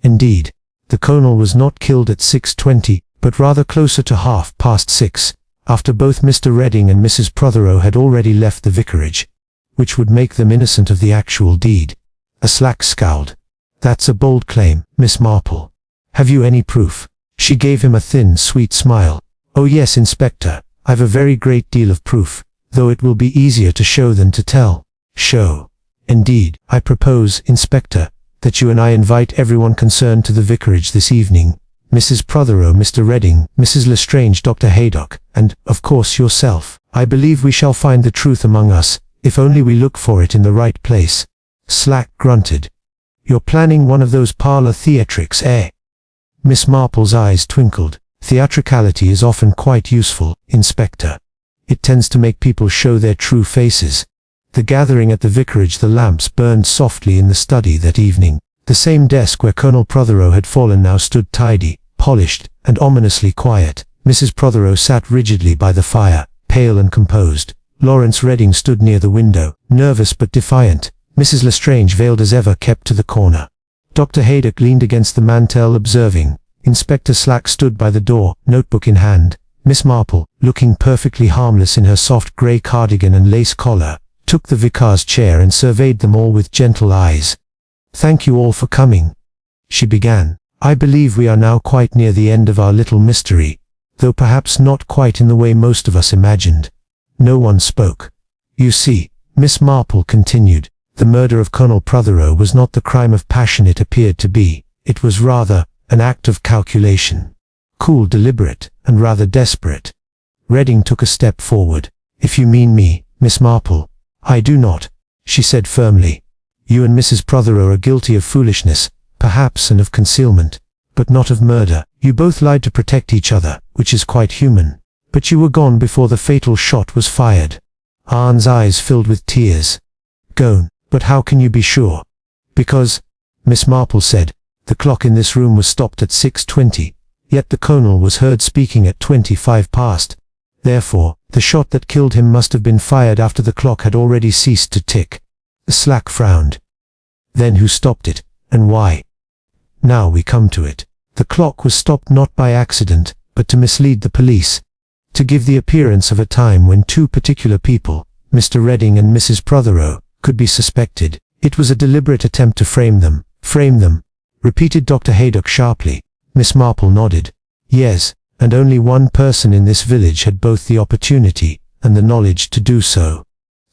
"Indeed. The Colonel was not killed at 6:20, but rather closer to 6:30, after both Mr. Redding and Mrs. Protheroe had already left the vicarage, which would make them innocent of the actual deed." A Slack scowled. "That's a bold claim, Miss Marple. Have you any proof?" She gave him a thin, sweet smile. "Oh yes, Inspector, I've a very great deal of proof, though it will be easier to show than to tell." "Show?" "Indeed. I propose, Inspector, that you and I invite everyone concerned to the vicarage this evening. Mrs. Protheroe, Mr. Redding, Mrs. Lestrange, Dr. Haydock, and, of course, yourself. I believe we shall find the truth among us, if only we look for it in the right place." Slack grunted. "You're planning one of those parlor theatrics, eh?" Miss Marple's eyes twinkled. "Theatricality is often quite useful, Inspector. It tends to make people show their true faces." The gathering at the vicarage. The lamps burned softly in the study that evening. The same desk where Colonel Protheroe had fallen now stood tidy, polished, and ominously quiet. Mrs. Protheroe sat rigidly by the fire, pale and composed. Lawrence Redding stood near the window, nervous but defiant. Mrs. Lestrange, veiled as ever, kept to the corner. Dr. Haydock leaned against the mantel observing. Inspector Slack stood by the door, notebook in hand. Miss Marple, looking perfectly harmless in her soft grey cardigan and lace collar, took the vicar's chair and surveyed them all with gentle eyes. "Thank you all for coming," she began. "I believe we are now quite near the end of our little mystery, though perhaps not quite in the way most of us imagined." No one spoke. "You see," Miss Marple continued, "the murder of Colonel Protheroe was not the crime of passion it appeared to be. It was rather an act of calculation. Cool, deliberate, and rather desperate." Redding took a step forward. "If you mean me, Miss Marple, I do not," she said firmly. "You and Mrs. Protheroe are guilty of foolishness, perhaps, and of concealment, but not of murder. You both lied to protect each other, which is quite human. But you were gone before the fatal shot was fired." Anne's eyes filled with tears. "Gone? But how can you be sure?" "Because," Miss Marple said, "the clock in this room was stopped at 6:20, yet the Colonel was heard speaking at 25 past. Therefore, the shot that killed him must have been fired after the clock had already ceased to tick. Slack frowned. Then who stopped it, and why? Now we come to it. The clock was stopped not by accident, but to mislead the police. To give the appearance of a time when two particular people, Mr. Redding and Mrs. Protheroe, could be suspected. It was a deliberate attempt to frame them, repeated Dr. Haydock sharply. Miss Marple nodded. Yes, and only one person in this village had both the opportunity and the knowledge to do so.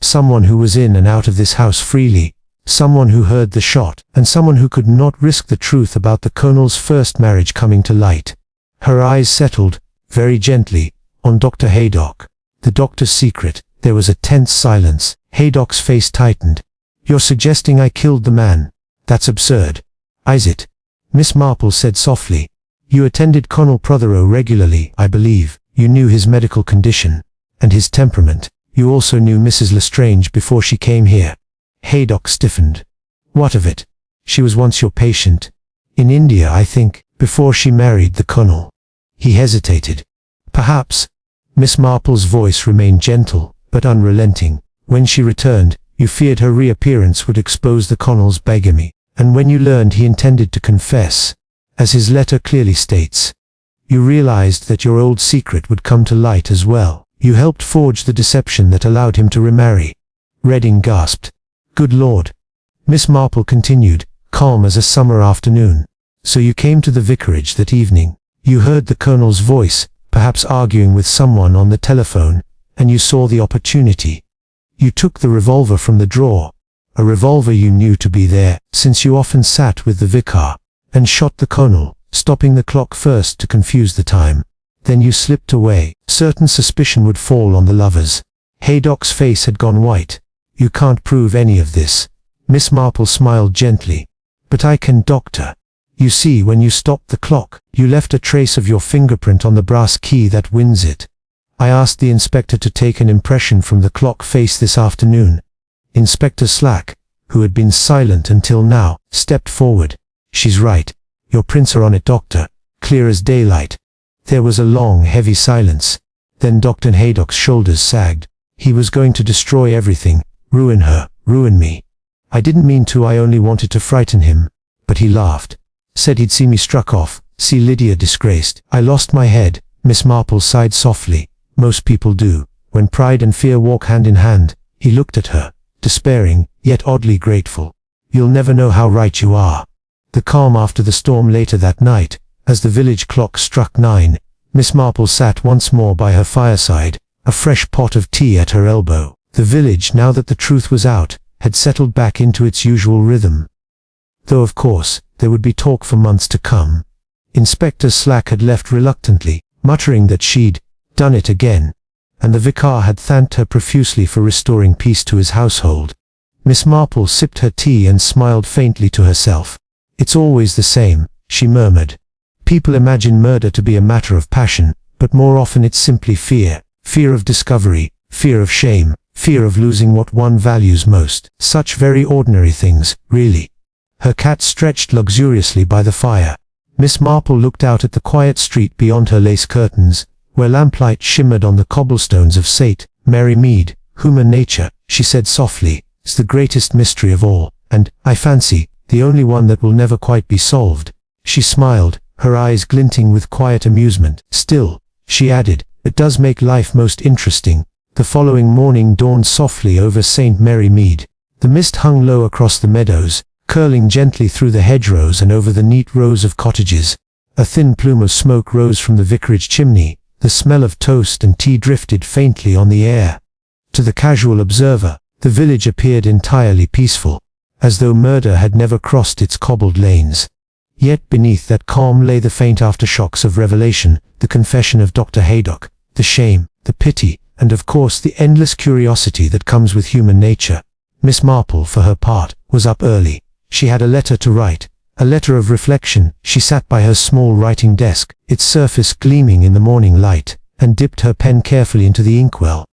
Someone who was in and out of this house freely, someone who heard the shot, and someone who could not risk the truth about the Colonel's first marriage coming to light. Her eyes settled, very gently, on Dr. Haydock. The doctor's secret. There was a tense silence. Haydock's face tightened. You're suggesting I killed the man? That's absurd. Is it? Miss Marple said softly. You attended Colonel Protheroe regularly, I believe. You knew his medical condition, and his temperament. You also knew Mrs. Lestrange before she came here. Haydock stiffened. What of it? She was once your patient. In India, I think, before she married the Colonel. He hesitated. Perhaps. Miss Marple's voice remained gentle, but unrelenting. When she returned, you feared her reappearance would expose the Colonel's bigamy, and when you learned he intended to confess, as his letter clearly states, you realized that your old secret would come to light as well. You helped forge the deception that allowed him to remarry. Redding gasped. Good Lord. Miss Marple continued, calm as a summer afternoon. So you came to the vicarage that evening. You heard the Colonel's voice, perhaps arguing with someone on the telephone, and you saw the opportunity. You took the revolver from the drawer, a revolver you knew to be there, since you often sat with the vicar, and shot the Colonel, stopping the clock first to confuse the time. Then you slipped away. Certain suspicion would fall on the lovers. Haydock's face had gone white. You can't prove any of this. Miss Marple smiled gently. But I can, doctor. You see, when you stopped the clock, you left a trace of your fingerprint on the brass key that wins it. I asked the inspector to take an impression from the clock face this afternoon. Inspector Slack, who had been silent until now, stepped forward. She's right. Your prints are on it, doctor. Clear as daylight. There was a long, heavy silence. Then Dr. Haydock's shoulders sagged. He was going to destroy everything, ruin her, ruin me. I didn't mean to, I only wanted to frighten him. But he laughed. Said he'd see me struck off, see Lydia disgraced. I lost my head. Miss Marple sighed softly. Most people do. When pride and fear walk hand in hand. He looked at her, despairing, yet oddly grateful. You'll never know how right you are. The calm after the storm later that night, as the village clock struck 9, Miss Marple sat once more by her fireside, a fresh pot of tea at her elbow. The village, now that the truth was out, had settled back into its usual rhythm. Though of course, there would be talk for months to come. Inspector Slack had left reluctantly, muttering that she'd done it again, and the vicar had thanked her profusely for restoring peace to his household. Miss Marple sipped her tea and smiled faintly to herself. It's always the same, she murmured. People imagine murder to be a matter of passion, but more often it's simply fear. Fear of discovery, fear of shame, fear of losing what one values most. Such very ordinary things, really. Her cat stretched luxuriously by the fire. Miss Marple looked out at the quiet street beyond her lace curtains, where lamplight shimmered on the cobblestones of St. Mary Mead. Human nature, she said softly, is the greatest mystery of all, and, I fancy, the only one that will never quite be solved. She smiled, her eyes glinting with quiet amusement. Still, she added, it does make life most interesting. The following morning dawned softly over St. Mary Mead. The mist hung low across the meadows, curling gently through the hedgerows and over the neat rows of cottages. A thin plume of smoke rose from the vicarage chimney. The smell of toast and tea drifted faintly on the air. To the casual observer, the village appeared entirely peaceful, as though murder had never crossed its cobbled lanes. Yet beneath that calm lay the faint aftershocks of revelation, the confession of Dr. Haydock, the shame, the pity, and of course the endless curiosity that comes with human nature. Miss Marple, for her part, was up early. She had a letter to write, a letter of reflection. She sat by her small writing desk, its surface gleaming in the morning light, and dipped her pen carefully into the inkwell.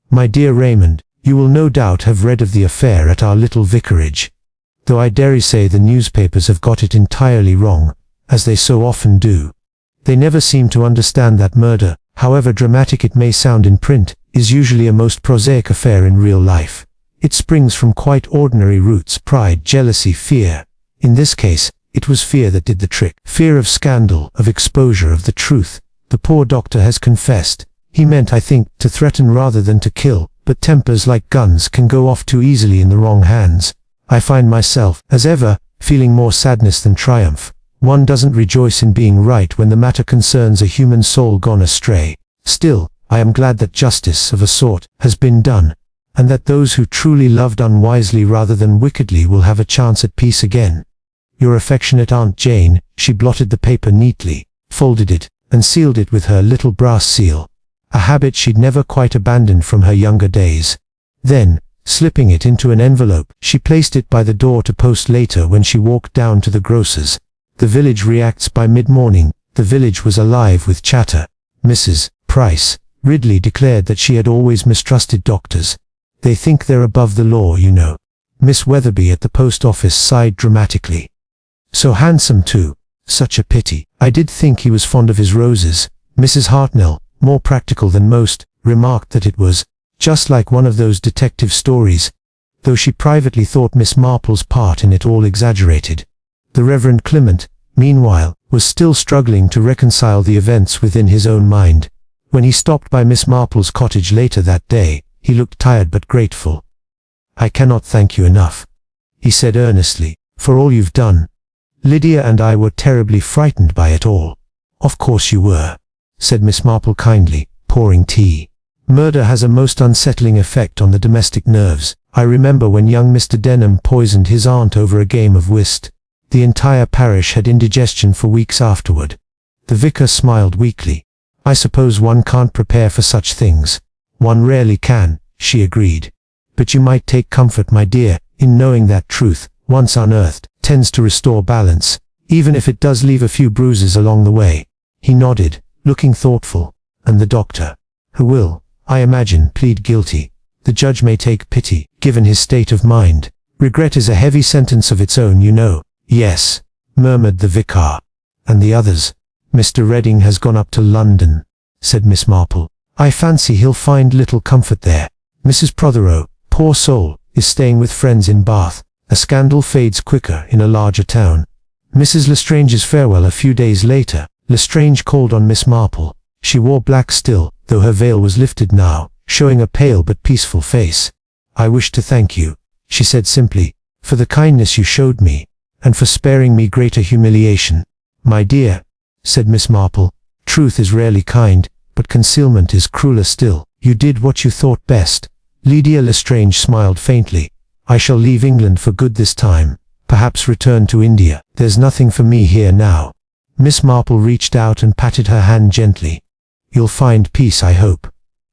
My dear Raymond, you will no doubt have read of the affair at our little vicarage. Though I dare say the newspapers have got it entirely wrong, as they so often do. They never seem to understand that murder, however dramatic it may sound in print, is usually a most prosaic affair in real life. It springs from quite ordinary roots: pride, jealousy, fear. In this case, it was fear that did the trick. Fear of scandal, of exposure, of the truth. The poor doctor has confessed. He meant, I think, to threaten rather than to kill, but tempers like guns can go off too easily in the wrong hands. I find myself, as ever, feeling more sadness than triumph. One doesn't rejoice in being right when the matter concerns a human soul gone astray. Still, I am glad that justice, of a sort, has been done, and that those who truly loved unwisely rather than wickedly will have a chance at peace again. Your affectionate Aunt Jane. She blotted the paper neatly, folded it, and sealed it with her little brass seal, a habit she'd never quite abandoned from her younger days. Then, slipping it into an envelope, she placed it by the door to post later when she walked down to the grocer's. The village reacts by mid-morning. The village was alive with chatter. Mrs. Price Ridley declared that she had always mistrusted doctors. They think they're above the law, you know. Miss Weatherby at the post office sighed dramatically. So handsome too. Such a pity. I did think he was fond of his roses. Mrs. Hartnell, more practical than most, remarked that it was just like one of those detective stories, though she privately thought Miss Marple's part in it all exaggerated. The Reverend Clement, meanwhile, was still struggling to reconcile the events within his own mind. When he stopped by Miss Marple's cottage later that day, he looked tired but grateful. "I cannot thank you enough," he said earnestly, "for all you've done. Lydia and I were terribly frightened by it all." "Of course you were," said Miss Marple kindly, pouring tea. "Murder has a most unsettling effect on the domestic nerves. I remember when young Mr. Denham poisoned his aunt over a game of whist. The entire parish had indigestion for weeks afterward." The vicar smiled weakly. "I suppose one can't prepare for such things." "One rarely can," she agreed. "But you might take comfort, my dear, in knowing that truth, once unearthed, tends to restore balance, even if it does leave a few bruises along the way." He nodded, looking thoughtful. "And the doctor, who will, I imagine, plead guilty. The judge may take pity, given his state of mind. Regret is a heavy sentence of its own, you know." "Yes," murmured the vicar. "And the others?" "Mr. Redding has gone up to London," said Miss Marple. "I fancy he'll find little comfort there. Mrs. Protheroe, poor soul, is staying with friends in Bath. A scandal fades quicker in a larger town." Mrs. Lestrange's farewell a few days later. Lestrange called on Miss Marple. She wore black still, though her veil was lifted now, showing a pale but peaceful face. "I wish to thank you," she said simply, "for the kindness you showed me, and for sparing me greater humiliation." "My dear," said Miss Marple, "truth is rarely kind, but concealment is crueler still. You did what you thought best." Lydia Lestrange smiled faintly. "I shall leave England for good this time, perhaps return to India. There's nothing for me here now." Miss Marple reached out and patted her hand gently. "You'll find peace, I hope.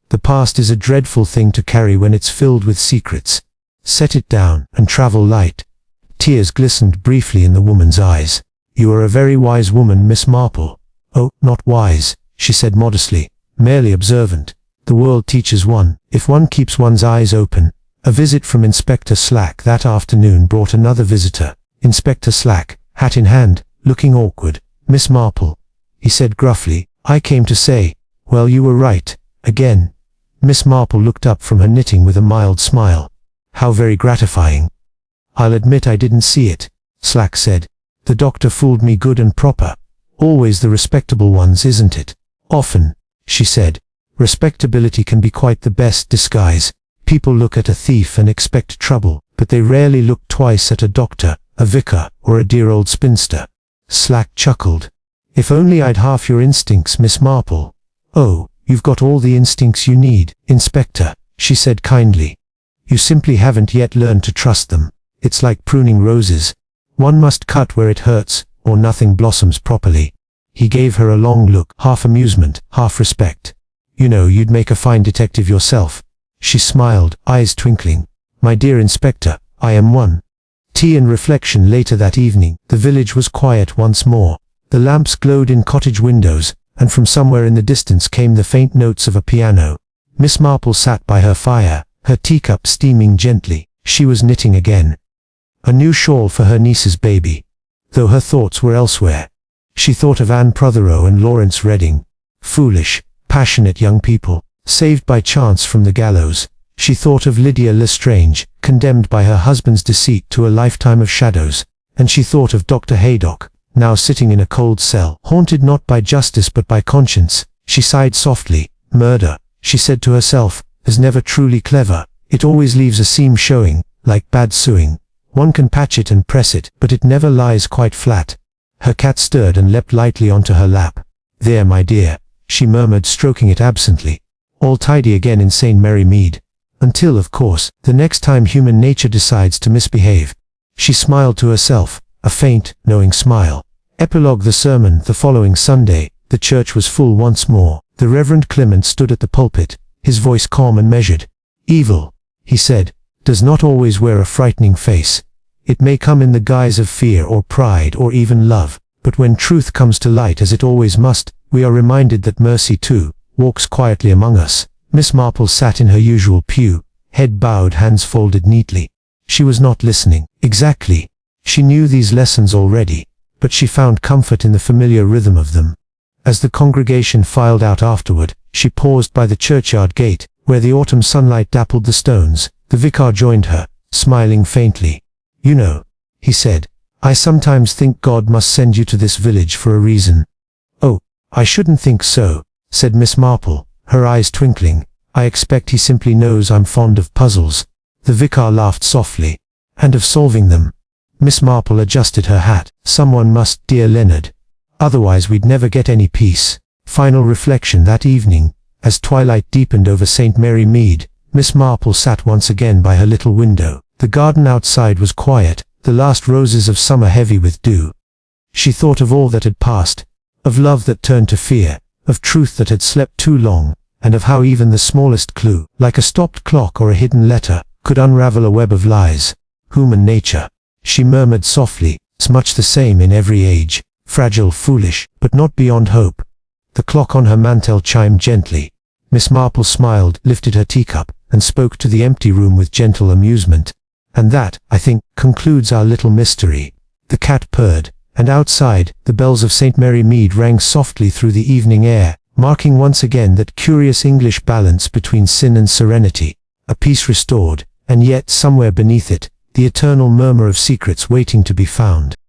The past is a dreadful thing to carry when it's filled with secrets. Set it down, and travel light." Tears glistened briefly in the woman's eyes. "You are a very wise woman, Miss Marple." "Oh, not wise," she said modestly, "merely observant. The world teaches one, if one keeps one's eyes open." A visit from Inspector Slack that afternoon brought another visitor. Inspector Slack, hat in hand, looking awkward. "Miss Marple," he said gruffly, "I came to say, well, you were right, again." Miss Marple looked up from her knitting with a mild smile. "How very gratifying." "I'll admit I didn't see it," Slack said. "The doctor fooled me good and proper. Always the respectable ones, isn't it?" "Often," she said. "Respectability can be quite the best disguise. People look at a thief and expect trouble, but they rarely look twice at a doctor, a vicar, or a dear old spinster." Slack chuckled. "If only I'd half your instincts, Miss Marple." "Oh, you've got all the instincts you need, Inspector," she said kindly. "You simply haven't yet learned to trust them. It's like pruning roses. One must cut where it hurts, or nothing blossoms properly." He gave her a long look, half amusement, half respect. "You know, you'd make a fine detective yourself." She smiled, eyes twinkling. "My dear Inspector, I am one." Tea and reflection later that evening. The village was quiet once more. The lamps glowed in cottage windows, and from somewhere in the distance came the faint notes of a piano. Miss Marple sat by her fire, her teacup steaming gently. She was knitting again. A new shawl for her niece's baby. Though her thoughts were elsewhere. She thought of Anne Protheroe and Lawrence Redding. Foolish, passionate young people, saved by chance from the gallows. She thought of Lydia Lestrange, condemned by her husband's deceit to a lifetime of shadows, and she thought of Dr. Haydock, now sitting in a cold cell, haunted not by justice but by conscience. She sighed softly. Murder, she said to herself, is never truly clever. It always leaves a seam showing, like bad sewing. One can patch it and press it, but it never lies quite flat. Her cat stirred and leapt lightly onto her lap. There, my dear, she murmured, stroking it absently. All tidy again in St. Mary Mead. Until, of course, the next time human nature decides to misbehave. She smiled to herself, a faint, knowing smile. Epilogue. The sermon. The following Sunday, the church was full once more. The Reverend Clement stood at the pulpit, his voice calm and measured. Evil, he said, does not always wear a frightening face. It may come in the guise of fear or pride or even love, but when truth comes to light, as it always must, we are reminded that mercy too walks quietly among us. Miss Marple sat in her usual pew, head bowed, hands folded neatly. She was not listening. Exactly. She knew these lessons already, but she found comfort in the familiar rhythm of them. As the congregation filed out afterward, she paused by the churchyard gate, where the autumn sunlight dappled the stones. The vicar joined her, smiling faintly. You know, he said, I sometimes think God must send you to this village for a reason. Oh, I shouldn't think so, said Miss Marple, her eyes twinkling. I expect he simply knows I'm fond of puzzles. The vicar laughed softly. And of solving them. Miss Marple adjusted her hat. Someone must, dear Leonard. Otherwise we'd never get any peace. Final reflection. That evening, as twilight deepened over St. Mary Mead, Miss Marple sat once again by her little window. The garden outside was quiet, the last roses of summer heavy with dew. She thought of all that had passed, of love that turned to fear, of truth that had slept too long, and of how even the smallest clue, like a stopped clock or a hidden letter, could unravel a web of lies. Human nature, she murmured softly, is much the same in every age, fragile, foolish, but not beyond hope. The clock on her mantel chimed gently. Miss Marple smiled, lifted her teacup, and spoke to the empty room with gentle amusement. And that, I think, concludes our little mystery. The cat purred, and outside, the bells of St. Mary Mead rang softly through the evening air, marking once again that curious English balance between sin and serenity, a peace restored, and yet somewhere beneath it, the eternal murmur of secrets waiting to be found.